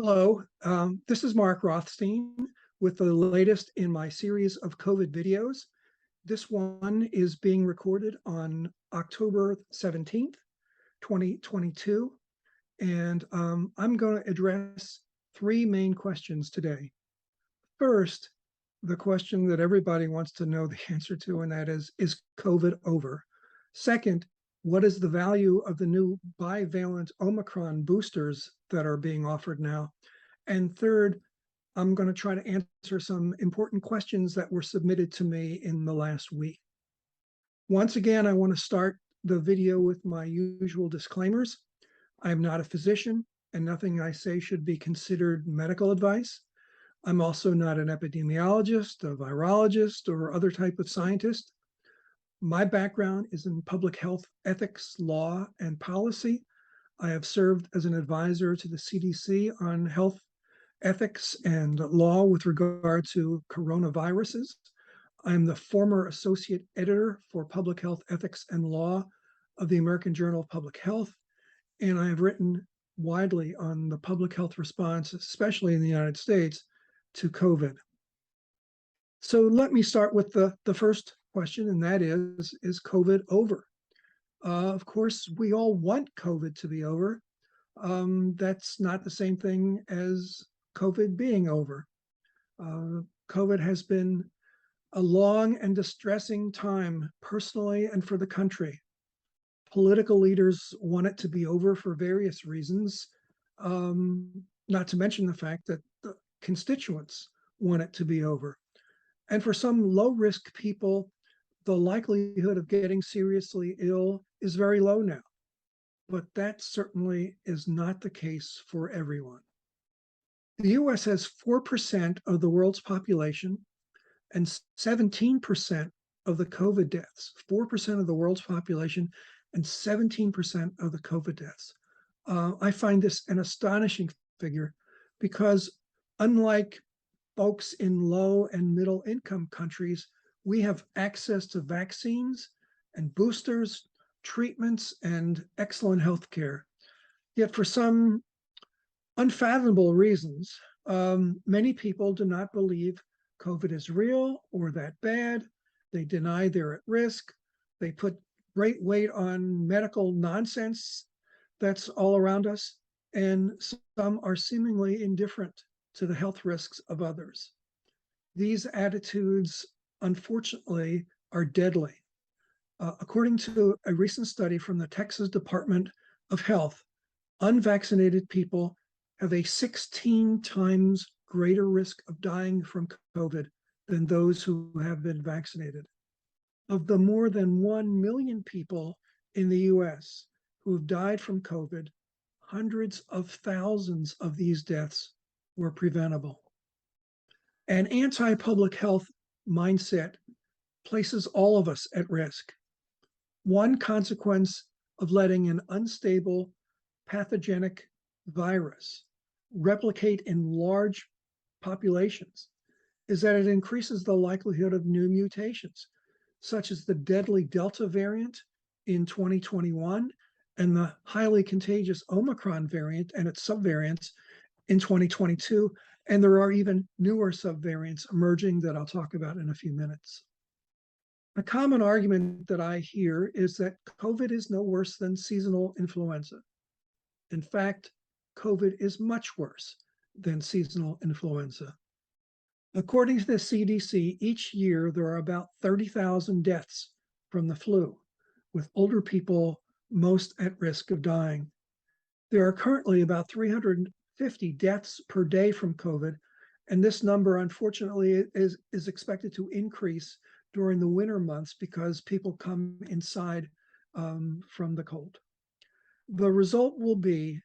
Hello, this is Mark Rothstein with the latest in my series of COVID videos. This one is being recorded on October 17th, 2022, and I'm going to address three main questions today. First, the question that everybody wants to know the answer to, and that is COVID over? Second, what is the value of the new bivalent Omicron boosters that are being offered now? And third, I'm going to try to answer some important questions that were submitted to me in the last week. Once again, I want to start the video with my usual disclaimers. I am not a physician, and nothing I say should be considered medical advice. I'm also not an epidemiologist, a virologist, or other type of scientist. My background is in public health ethics, law, and policy. I have served as an advisor to the CDC on health ethics and law with regard to coronaviruses. I am the former associate editor for public health ethics and law of the American Journal of Public Health, and I have written widely on the public health response, especially in the United States, to COVID. So let me start with the first question, and that is COVID over? Of course, we all want COVID to be over. That's not the same thing as COVID being over. COVID has been a long and distressing time, personally and for the country. Political leaders want it to be over for various reasons, not to mention the fact that the constituents want it to be over. And for some low-risk people, the likelihood of getting seriously ill is very low now. But that certainly is not the case for everyone. The US has 4% of the world's population and 17% of the COVID deaths. 4% of the world's population and 17% of the COVID deaths. I find this an astonishing figure because unlike folks in low and middle income countries, we have access to vaccines and boosters, treatments, and excellent health care. Yet for some unfathomable reasons, many people do not believe COVID is real or that bad. They deny they're at risk. They put great weight on medical nonsense that's all around us, and some are seemingly indifferent to the health risks of others. These attitudes, unfortunately, are deadly. According to a recent study from the Texas Department of Health, unvaccinated people have a 16 times greater risk of dying from COVID than those who have been vaccinated. Of the more than 1 million people in the US who have died from COVID, hundreds of thousands of these deaths were preventable. An anti-public health mindset places all of us at risk. One consequence of letting an unstable pathogenic virus replicate in large populations is that it increases the likelihood of new mutations, such as the deadly Delta variant in 2021 and the highly contagious Omicron variant and its subvariants in 2022. And there are even newer subvariants emerging that I'll talk about in a few minutes. A common argument that I hear is that COVID is no worse than seasonal influenza. In fact, COVID is much worse than seasonal influenza. According to the CDC, each year there are about 30,000 deaths from the flu, with older people most at risk of dying. There are currently about 350 deaths per day from COVID, and this number, unfortunately, is expected to increase during the winter months because people come inside from the cold. The result will be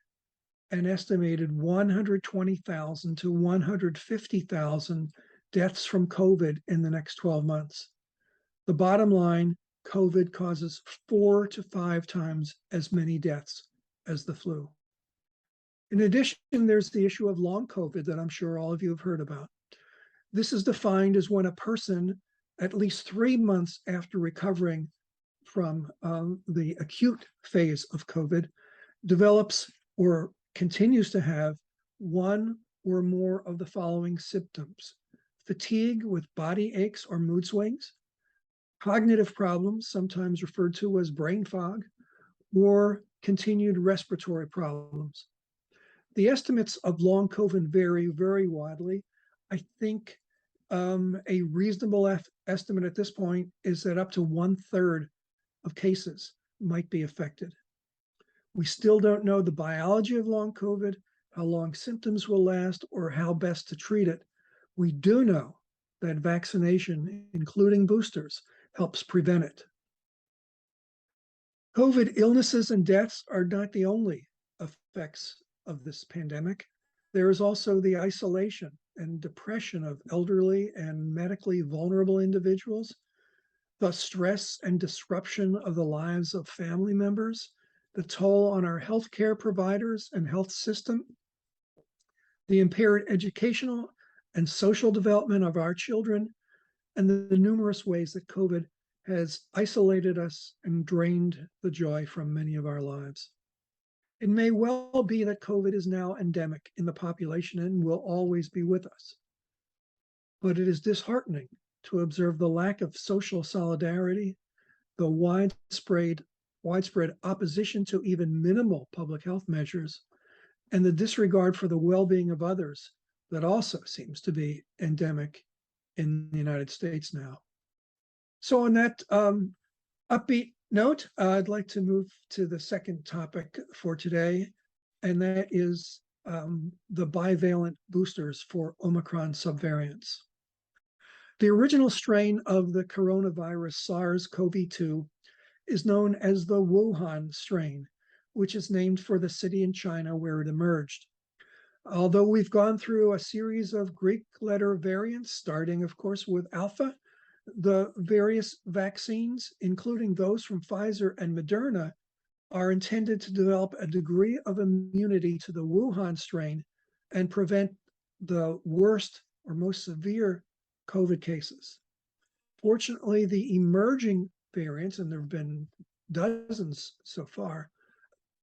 an estimated 120,000 to 150,000 deaths from COVID in the next 12 months. The bottom line, COVID causes 4 to 5 times as many deaths as the flu. In addition, there's the issue of long COVID that I'm sure all of you have heard about. This is defined as when a person, at least 3 months after recovering from the acute phase of COVID, develops or continues to have one or more of the following symptoms: fatigue with body aches or mood swings, cognitive problems, sometimes referred to as brain fog, or continued respiratory problems. The estimates of long COVID vary very widely. I think a reasonable estimate at this point is that up to 1/3 of cases might be affected. We still don't know the biology of long COVID, how long symptoms will last, or how best to treat it. We do know that vaccination, including boosters, helps prevent it. COVID illnesses and deaths are not the only effects of this pandemic. There is also the isolation and depression of elderly and medically vulnerable individuals, the stress and disruption of the lives of family members, the toll on our healthcare providers and health system, the impaired educational and social development of our children, and the numerous ways that COVID has isolated us and drained the joy from many of our lives. It may well be that COVID is now endemic in the population and will always be with us. But it is disheartening to observe the lack of social solidarity, the widespread opposition to even minimal public health measures, and the disregard for the well-being of others that also seems to be endemic in the United States now. So on that upbeat note, I'd like to move to the second topic for today, and that is the bivalent boosters for Omicron subvariants. The original strain of the coronavirus SARS-CoV-2 is known as the Wuhan strain, which is named for the city in China where it emerged. Although we've gone through a series of Greek letter variants, starting, of course, with Alpha, the various vaccines, including those from Pfizer and Moderna, are intended to develop a degree of immunity to the Wuhan strain and prevent the worst or most severe COVID cases. Fortunately, the emerging variants, and there have been dozens so far,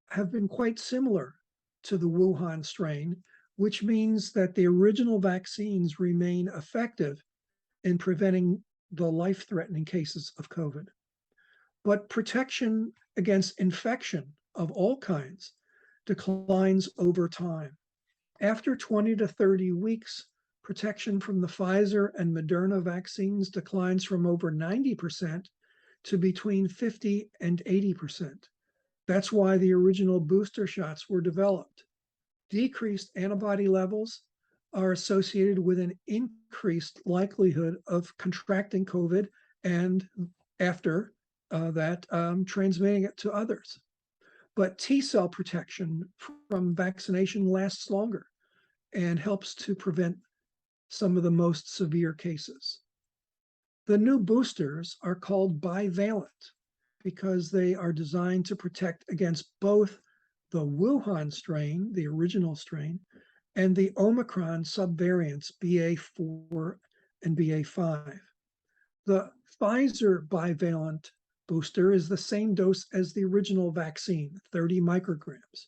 have been quite similar to the Wuhan strain, which means that the original vaccines remain effective in preventing the life-threatening cases of COVID. But protection against infection of all kinds declines over time. After 20 to 30 weeks, protection from the Pfizer and Moderna vaccines declines from over 90% to between 50 and 80%. That's why the original booster shots were developed. Decreased antibody levels are associated with an increased likelihood of contracting COVID and after that transmitting it to others. But T-cell protection from vaccination lasts longer and helps to prevent some of the most severe cases. The new boosters are called bivalent because they are designed to protect against both the Wuhan strain, the original strain, and the Omicron subvariants BA4 and BA5. The Pfizer bivalent booster is the same dose as the original vaccine, 30 micrograms,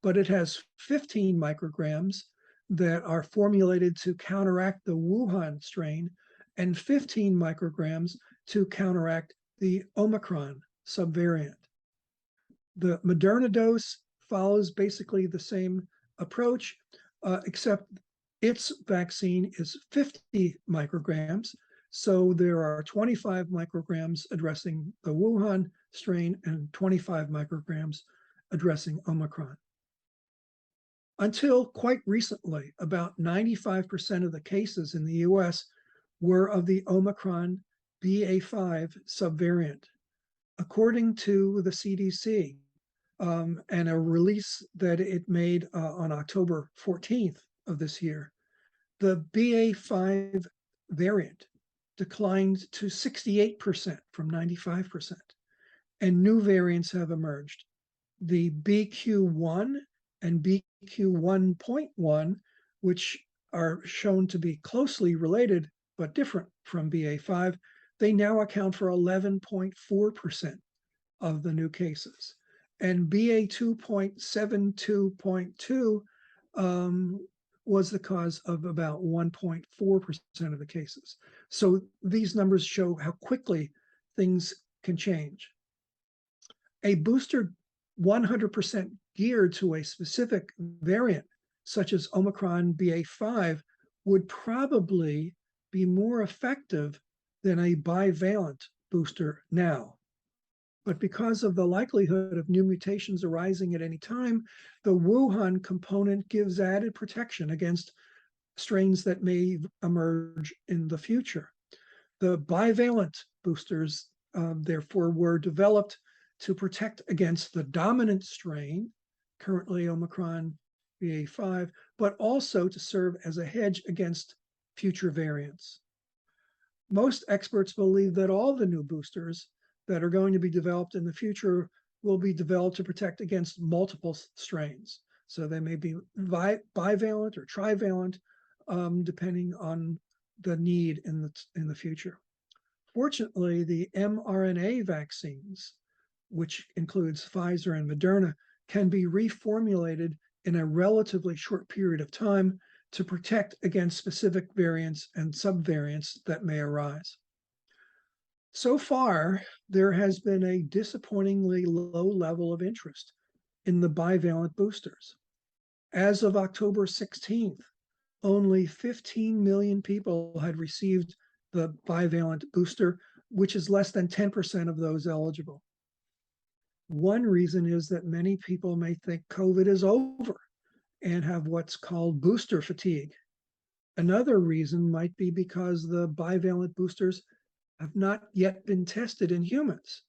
but it has 15 micrograms that are formulated to counteract the Wuhan strain and 15 micrograms to counteract the Omicron subvariant. The Moderna dose follows basically the same approach, except its vaccine is 50 micrograms. So there are 25 micrograms addressing the Wuhan strain and 25 micrograms addressing Omicron. Until quite recently, about 95% of the cases in the US were of the Omicron BA5 subvariant. According to the CDC, and a release that it made on October 14th of this year, the BA5 variant declined to 68% from 95%, and new variants have emerged. The BQ1 and BQ1.1, which are shown to be closely related but different from BA5, they now account for 11.4% of the new cases. And BA2.72.2 was the cause of about 1.4% of the cases. So these numbers show how quickly things can change. A booster 100% geared to a specific variant, such as Omicron BA.5, would probably be more effective than a bivalent booster now. But because of the likelihood of new mutations arising at any time, the Wuhan component gives added protection against strains that may emerge in the future. The bivalent boosters, therefore, were developed to protect against the dominant strain, currently Omicron BA.5, but also to serve as a hedge against future variants. Most experts believe that all the new boosters that are going to be developed in the future will be developed to protect against multiple strains. So they may be bivalent or trivalent, depending on the need in the future. Fortunately, the mRNA vaccines, which includes Pfizer and Moderna, can be reformulated in a relatively short period of time to protect against specific variants and subvariants that may arise. So far, there has been a disappointingly low level of interest in the bivalent boosters. As of October 16th, only 15 million people had received the bivalent booster, which is less than 10% of those eligible. One reason is that many people may think COVID is over and have what's called booster fatigue. Another reason might be because the bivalent boosters have not yet been tested in humans.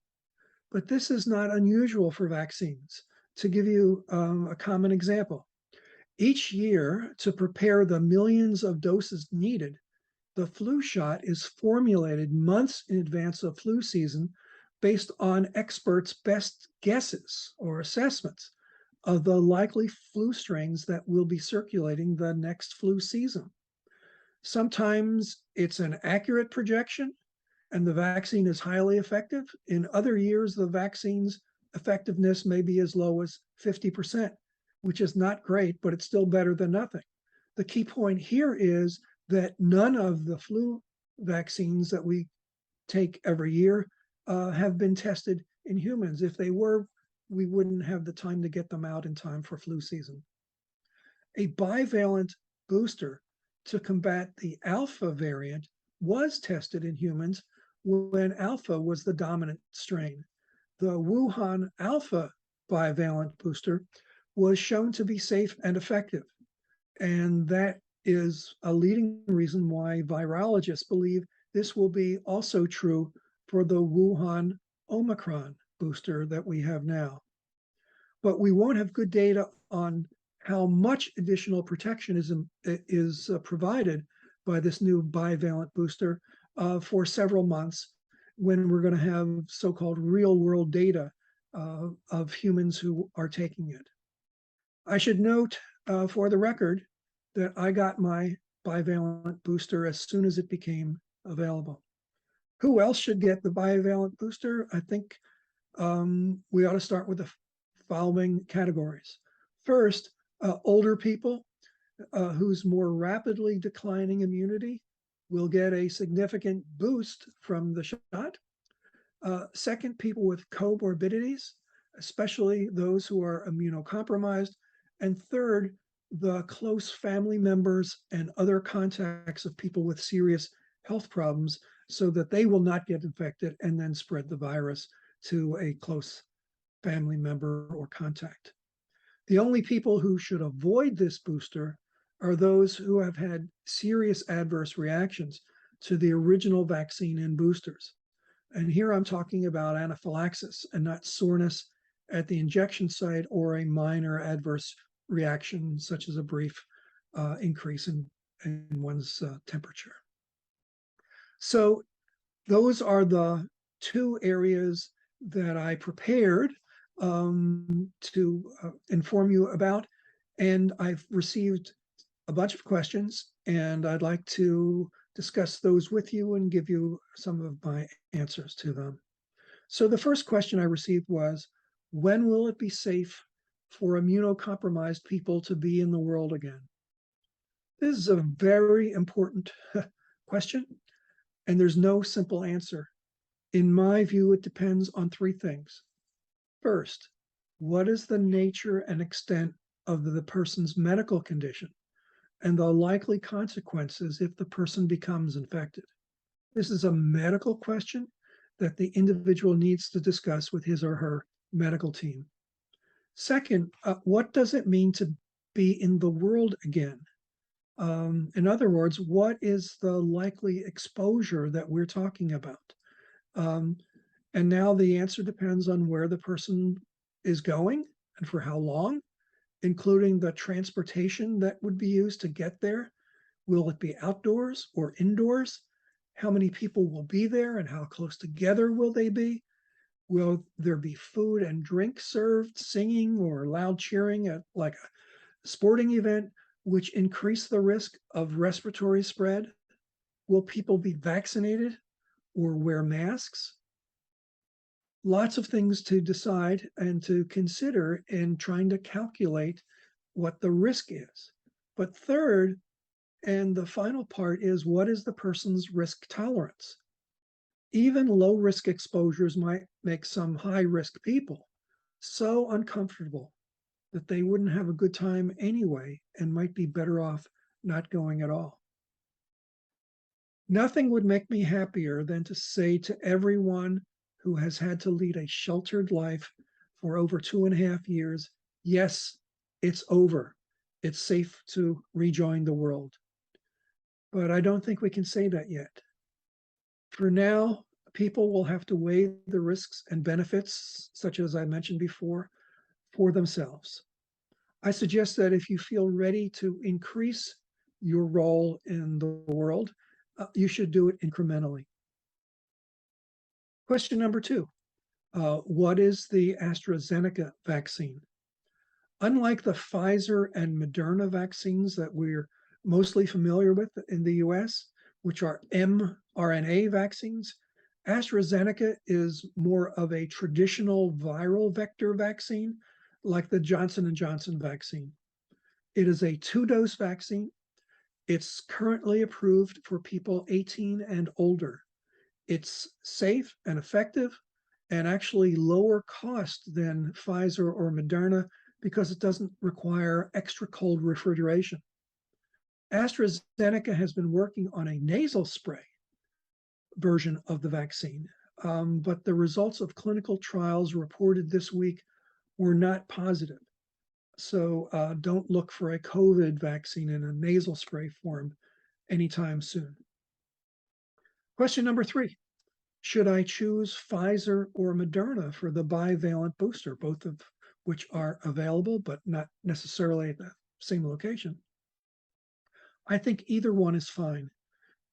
But this is not unusual for vaccines. To give you a common example, each year, to prepare the millions of doses needed, the flu shot is formulated months in advance of flu season based on experts' best guesses or assessments of the likely flu strains that will be circulating the next flu season. Sometimes it's an accurate projection and the vaccine is highly effective. In other years, the vaccine's effectiveness may be as low as 50%, which is not great, but it's still better than nothing. The key point here is that none of the flu vaccines that we take every year have been tested in humans. If they were, we wouldn't have the time to get them out in time for flu season. A bivalent booster to combat the alpha variant was tested in humans when alpha was the dominant strain. The Wuhan alpha bivalent booster was shown to be safe and effective. And that is a leading reason why virologists believe this will be also true for the Wuhan Omicron booster that we have now. But we won't have good data on how much additional protection is provided by this new bivalent booster for several months when we're going to have so-called real-world data of humans who are taking it. I should note for the record that I got my bivalent booster as soon as it became available. Who else should get the bivalent booster? I think we ought to start with the following categories. First, older people whose more rapidly declining immunity will get a significant boost from the shot. Second, people with comorbidities, especially those who are immunocompromised. And third, the close family members and other contacts of people with serious health problems so that they will not get infected and then spread the virus to a close family member or contact. The only people who should avoid this booster are those who have had serious adverse reactions to the original vaccine and boosters. And here I'm talking about anaphylaxis and not soreness at the injection site or a minor adverse reaction, such as a brief increase in one's temperature. So those are the two areas that I prepared to inform you about. And I've received a bunch of questions, and I'd like to discuss those with you and give you some of my answers to them. So the first question I received was, when will it be safe for immunocompromised people to be in the world again? This is a very important question, and there's no simple answer. In my view, it depends on three things. First, what is the nature and extent of the person's medical condition and the likely consequences if the person becomes infected? This is a medical question that the individual needs to discuss with his or her medical team. Second, what does it mean to be in the world again? In other words, what is the likely exposure that we're talking about? And now the answer depends on where the person is going and for how long, including the transportation that would be used to get there. Will it be outdoors or indoors? How many people will be there and how close together will they be? Will there be food and drink served, singing or loud cheering at like a sporting event, which increase the risk of respiratory spread? Will people be vaccinated or wear masks? Lots of things to decide and to consider in trying to calculate what the risk is. But third, and the final part is, what is the person's risk tolerance? Even low risk exposures might make some high risk people so uncomfortable that they wouldn't have a good time anyway and might be better off not going at all. Nothing would make me happier than to say to everyone who has had to lead a sheltered life for over 2.5 years, yes, it's over. It's safe to rejoin the world. But I don't think we can say that yet. For now, people will have to weigh the risks and benefits, such as I mentioned before, for themselves. I suggest that if you feel ready to increase your role in the world, you should do it incrementally. Question number 2, what is the AstraZeneca vaccine? Unlike the Pfizer and Moderna vaccines that we're mostly familiar with in the US, which are mRNA vaccines, AstraZeneca is more of a traditional viral vector vaccine, like the Johnson & Johnson vaccine. It is a 2-dose vaccine. It's currently approved for people 18 and older. It's safe and effective and actually lower cost than Pfizer or Moderna because it doesn't require extra cold refrigeration. AstraZeneca has been working on a nasal spray version of the vaccine, but the results of clinical trials reported this week were not positive. So don't look for a COVID vaccine in a nasal spray form anytime soon. Question number 3, should I choose Pfizer or Moderna for the bivalent booster, both of which are available, but not necessarily at the same location? I think either one is fine.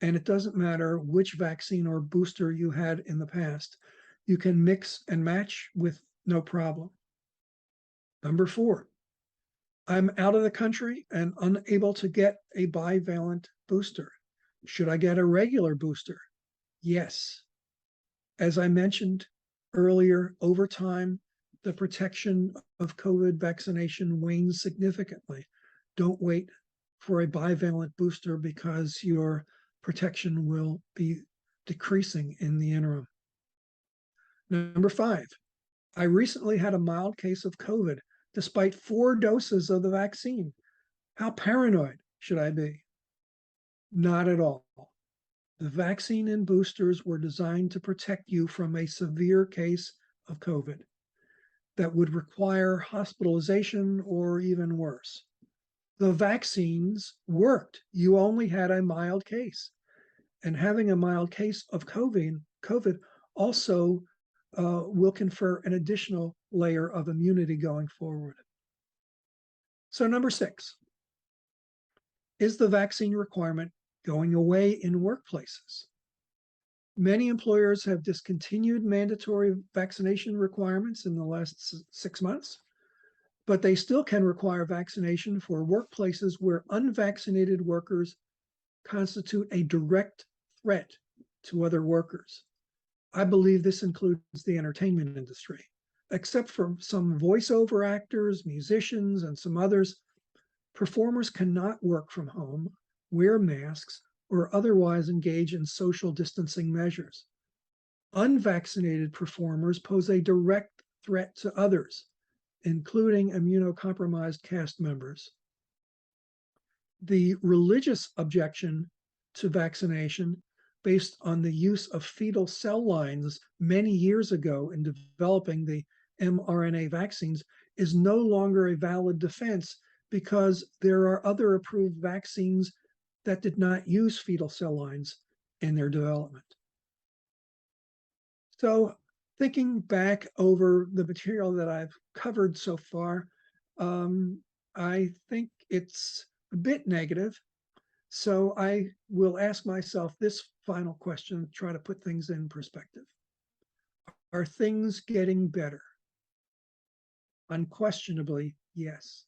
And it doesn't matter which vaccine or booster you had in the past. You can mix and match with no problem. Number 4, I'm out of the country and unable to get a bivalent booster. Should I get a regular booster? Yes. As I mentioned earlier, over time, the protection of COVID vaccination wanes significantly. Don't wait for a bivalent booster because your protection will be decreasing in the interim. Number 5, I recently had a mild case of COVID despite 4 doses of the vaccine. How paranoid should I be? Not at all. The vaccine and boosters were designed to protect you from a severe case of COVID that would require hospitalization or even worse. The vaccines worked. You only had a mild case. And having a mild case of COVID also will confer an additional layer of immunity going forward. So number 6, is the vaccine requirement going away in workplaces? Many employers have discontinued mandatory vaccination requirements in the last 6 months, but they still can require vaccination for workplaces where unvaccinated workers constitute a direct threat to other workers. I believe this includes the entertainment industry. Except for some voiceover actors, musicians, and some others, Performers cannot work from home, wear masks, or otherwise engage in social distancing measures. Unvaccinated performers pose a direct threat to others, including immunocompromised cast members. The religious objection to vaccination, based on the use of fetal cell lines many years ago in developing the mRNA vaccines, is no longer a valid defense because there are other approved vaccines that did not use fetal cell lines in their development. So, thinking back over the material that I've covered so far, I think it's a bit negative. So I will ask myself this final question, try to put things in perspective. Are things getting better? Unquestionably, yes.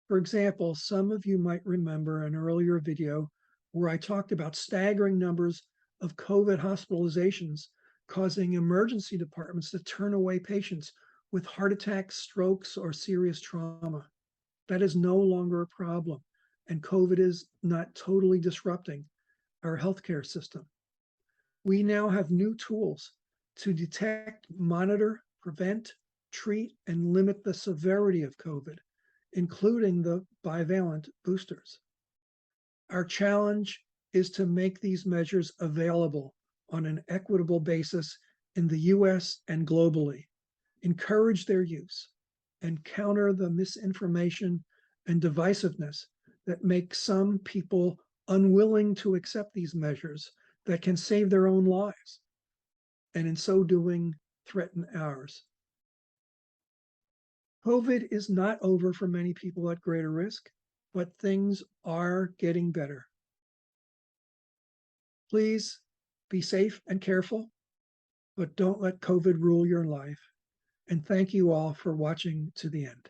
For example, some of you might remember an earlier video where I talked about staggering numbers of COVID hospitalizations causing emergency departments to turn away patients with heart attacks, strokes, or serious trauma. That is no longer a problem, and COVID is not totally disrupting our healthcare system. We now have new tools to detect, monitor, prevent, treat, and limit the severity of COVID, including the bivalent boosters. Our challenge is to make these measures available on an equitable basis in the US and globally, encourage their use, and counter the misinformation and divisiveness that make some people unwilling to accept these measures that can save their own lives, and in so doing, threaten ours. COVID is not over for many people at greater risk, but things are getting better. Please be safe and careful, but don't let COVID rule your life. And thank you all for watching to the end.